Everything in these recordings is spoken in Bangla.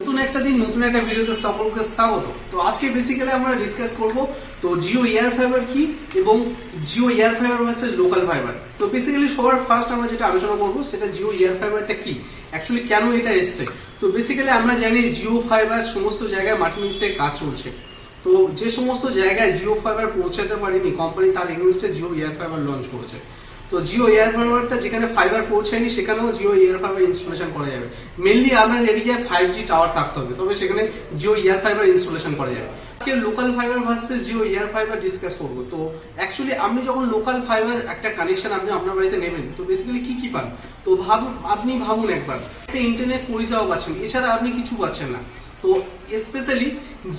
নতুন একটা দিন নতুন একটা ভিডিওতে সকলকে স্বাগত। তো আজকে বেসিক্যালি আমরা ডিসকাস করব তো জিও এয়ার ফাইবার কি এবং Jio air fibre versus local fibre. তো বেসিক্যালি সবার ফার্স্ট আমরা যেটা আলোচনা করব সেটা জিও এয়ার ফাইবারটা কি, অ্যাকচুয়ালি কেন এটা এসছে। তো বেসিক্যালি আমরা জানি জিও ফাইবার সমস্ত জায়গায় মাটির নিচ থেকে কাজ চলছে। তো যে সমস্ত জায়গায় জিও ফাইবার পৌঁছাতে পারেনি কোম্পানি তার এগেইনস্টে জিও এয়ার ফাইবার লঞ্চ করেছে। তো জিও এয়ার ফাইবারটা যেখানে ফাইবার পৌঁছায়নি সেখানেও জিও এয়ার ফাইবার ইনস্টলেশন করা যাবে। মেনলি আপনার এরিয়ায় 5G টাওয়ার থাকতে হবে, তবে সেখানে জিও এয়ার ফাইবার ইনস্টলেশন করা যাবে। আজকে local fibre versus Jio air fibre discuss করবো। তো অ্যাকচুয়ালি আপনি যখন লোকাল ফাইবার একটা কানেকশন আপনি আপনার বাড়িতে নেবেন, তো বেসিক্যালি কি পান। তো আপনি ভাবুন একবার, একটা ইন্টারনেট পরিষেবা পাচ্ছেন, এছাড়া আপনি কিছু পাচ্ছেন না। তো স্পেশালি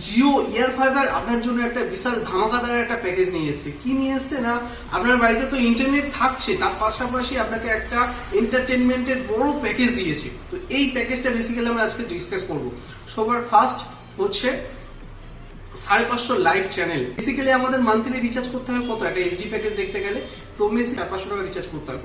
জিও এয়ার ফাইবার আপনার জন্য একটা বিশাল ধামাকাদার একটা প্যাকেজ নিয়ে এসছে। কি নিয়ে এসছে না, আপনার বাড়িতে তো ইন্টারনেট থাকছে, তার পাশাপাশি আপনাকে একটা এন্টারটেনমেন্টের বড় প্যাকেজ দিয়েছে। তো এই প্যাকেজটা বেসিক্যালি আমরা আজকে ডিসকাস করবো। সবার ফার্স্ট হচ্ছে 550 লাইভ চ্যানেল। বেসিক্যালি আমাদের মান্থলি রিচার্জ করতে হয় কত, একটা এইচডি প্যাকেজ দেখতে গেলে তো মেসি 500 টাকা রিচার্জ করতে হয়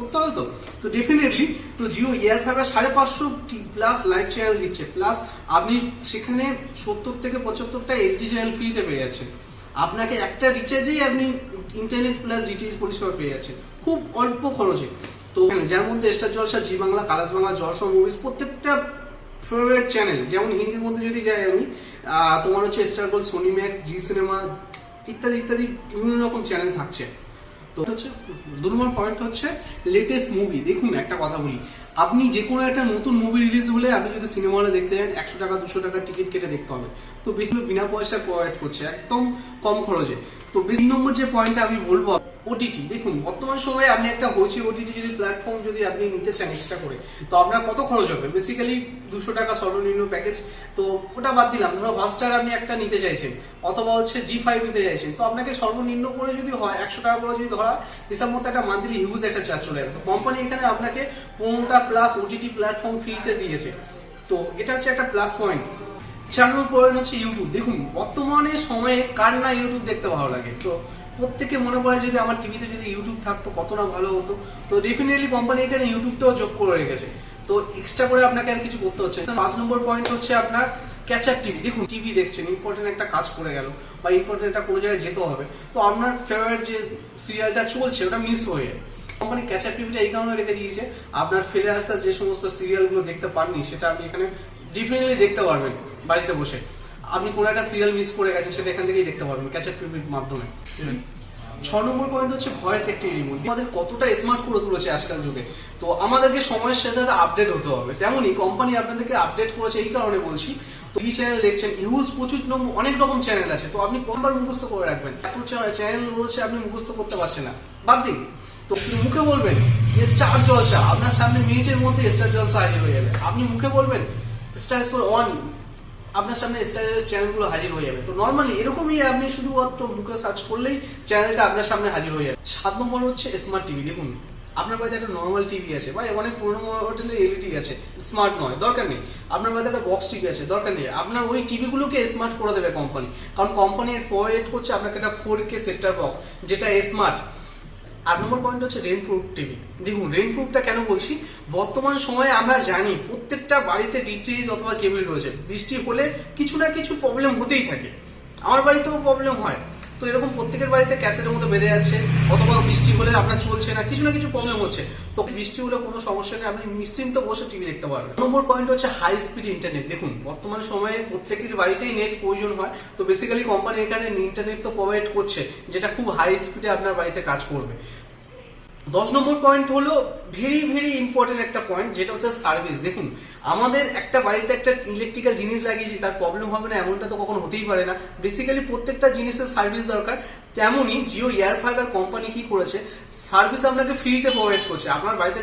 তো ডেফিনেটলি তো Jio air fibre 550 plus live channel দিচ্ছে, প্লাস আপনি সেখানে 70 থেকে 75টা এইচডি চ্যানেল ফ্রিতে পেয়ে যাচ্ছেন। আপনাকে একটা রিচার্জেই আপনি ইন্টারনেট প্লাস ডিটিএইচ পরিষেবা পেয়ে যাচ্ছেন খুব অল্প খরচে। তো যার মধ্যে স্টার জলসা, জি বাংলা, কালাস বাংলা, জলসা মুভিজ, প্রত্যেকটা ফেভারিট চ্যানেল। যেমন হিন্দির মধ্যে যদি যাই আমি, তোমার হচ্ছে স্টার গোল্ড, সোনি ম্যাক্স, জি সিনেমা ইত্যাদি ইত্যাদি বিভিন্ন রকম চ্যানেল থাকছে। তো হচ্ছে 2 নম্বর পয়েন্ট হচ্ছে লেটেস্ট মুভি। দেখুন একটা কথা বলি, আপনি যে কোনো একটা নতুন মুভি রিলিজ হলে আপনি যদি সিনেমা হলে দেখতে যান 100 টাকা 200 টাকা টিকিট কেটে দেখতে হবে। তো বেশি বিনা পয়সা প্রোভাইড করছে একদম কম খরচে। তো 2 নম্বর যে পয়েন্টটা আমি বলবো, ওটিটি। দেখুন বর্তমান সময়ে আপনি একটা হচ্ছে ওটিটি যদি প্ল্যাটফর্ম যদি আপনি নিতে চান এক্সট্রা করে, তো আপনার কত খরচ হবে? বেসিক্যালি 200 টাকা সর্বনিম্ন প্যাকেজ। তো ওটা বাদ দিলাম, ধরো হটস্টার আপনি একটা নিতে চাইছেন অথবা হচ্ছে জি5 নিতে চাইছেন, তো আপনাকে সর্বনিম্ন করে যদি হয় 100 টাকা করে যদি ধরা, হিসাব মতো একটা মান্থলি হিউজ একটা চার্জ চলে যাবে। তো কোম্পানি এখানে আপনাকে 15টা প্লাস ওটিটি প্ল্যাটফর্ম ফ্রিতে দিয়েছে। তো এটা হচ্ছে একটা প্লাস পয়েন্ট। 4 নম্বর পয়েন্ট হচ্ছে ইউটিউব। দেখুন বর্তমানে সময়ে কার না ইউটিউব দেখতে ভালো লাগে। তো প্রত্যেকে মনে করে যদি আমার টিভিতে যদি ইউটিউব থাকতো কত না ভালো হতো। তো ডেফিনেটলি কোম্পানি এখানে ইউটিউবটাও যোগ করে রেখেছে। তো এক্সট্রা করে আপনাকে আর কিছু করতে হচ্ছে। 5 নম্বর পয়েন্ট হচ্ছে আপনার ক্যাচ আপ টিভি। দেখুন টিভি দেখছেন, ইম্পর্টেন্ট একটা কাজ পড়ে গেল বা ইম্পর্টেন্ট একটা কোনো জায়গায় যেতে হবে, তো আপনার ফেভারিট যে সিরিয়ালটা চলছে ওটা মিস হয়ে যায়। কোম্পানি ক্যাচ আপ টিভিটা এই কারণে রেখে দিয়েছে, আপনার ফেলে আসা যে সমস্ত সিরিয়ালগুলো দেখতে পাননি সেটা আপনি এখানে ডেফিনেটলি দেখতে পারবেন বাড়িতে বসে। আপনি কোনো একটা সিরিয়াল মিস করে গেছেন সেটা এখান থেকেই দেখতে পারবেন ক্যাচ আপ টিভির মাধ্যমে। 6 নম্বর পয়েন্ট হচ্ছে ভয়েস অ্যাক্টিভ রিমোট। আমাদের কতটা স্মার্ট করে তুলেছে আজকাল যুগে। তো আমাদেরকে সময়ের সাথে আপডেট হতে হবে, তেমনই কোম্পানি আপনাদেরকে আপডেট করেছে। এই কারণে বলছি, তো এই চ্যানেল দেখছেন হিউজ প্রচুর অনেক রকম চ্যানেল আছে। তো আপনি কতবার মুখস্থ করে রাখবেন? এত চ্যানেল রয়েছে আপনি মুখস্থ করতে পারছেন না, বাদ দিন। তো মুখে বলবেন যে স্টার জলসা, আপনার সামনে মিনিটের মধ্যে স্টার জলসা হাজির হয়ে যাবে। আপনি মুখে বলবেন স্টার স্পোর্ট 1, আপনার সামনে স্টারের চ্যানেলগুলো হাজির হয়ে যাবে। তো নর্মালি এরকমই আপনি শুধুমাত্র মুখে সার্চ করলেই চ্যানেলটা আপনার সামনে হাজির হয়ে যাবে। 7 নম্বর হচ্ছে স্মার্ট টিভি। দেখুন আপনার বাড়িতে একটা নর্মাল টিভি আছে বা অনেক পুরোনো মডেলের এলইডি আছে, স্মার্ট নয়, দরকার নেই। আপনার বাড়িতে একটা বক্স টিভি আছে, দরকার নেই। আপনার ওই টিভিগুলোকে স্মার্ট করে দেবে কোম্পানি, কারণ কোম্পানি প্রোভাইড করছে আপনাকে একটা 4K সেট টপ বক্স যেটা স্মার্ট। 8 নম্বর পয়েন্ট হচ্ছে রেইনপ্রুফ টিভি। দেখুন রেইনপ্রুফটা কেন বলছি, বর্তমান সময়ে আমরা জানি প্রত্যেকটা বাড়িতে ডিটিএইচ অথবা কেবল রয়েছে। বৃষ্টি হলে কিছু না কিছু প্রবলেম হতেই থাকে, আমার বাড়িতেও প্রবলেম হয়। তো এরকম প্রত্যেকের বাড়িতে ক্যাসেটের মতো বেড়ে যাচ্ছে, অথবা বৃষ্টি হলে আপনার চলছে না, কিছু না কিছু প্রবলেম হচ্ছে। তো বৃষ্টি হলে কোনো সমস্যা নেই, আপনি নিশ্চিন্ত বসে টিভি দেখতে পারবেন। নম্বর পয়েন্ট হচ্ছে হাই স্পিড ইন্টারনেট। দেখুন বর্তমান সময়ে প্রত্যেকের বাড়িতেই নেট প্রয়োজন হয়। তো বেসিক্যালি কোম্পানি এখানে ইন্টারনেট তো প্রোভাইড করছে যেটা খুব হাই স্পিডে আপনার বাড়িতে কাজ করবে। 10 নম্বর পয়েন্ট হলো ভেরি ভেরি ইম্পর্টেন্ট একটা পয়েন্ট, যেটা হচ্ছে সার্ভিস। দেখুন আমাদের একটা বাড়িতে একটা ইলেকট্রিক্যাল জিনিস লাগিয়েছি, তার প্রবলেম হবে না এমনটা তো কখনো হতেই পারে না। বেসিক্যালি প্রত্যেকটা জিনিসের সার্ভিস দরকার। তেমনই জিও এয়ার ফাইবার কোম্পানি কি করেছে, সার্ভিস আপনাকে ফ্রিতে প্রোভাইড করছে। আপনার বাড়িতে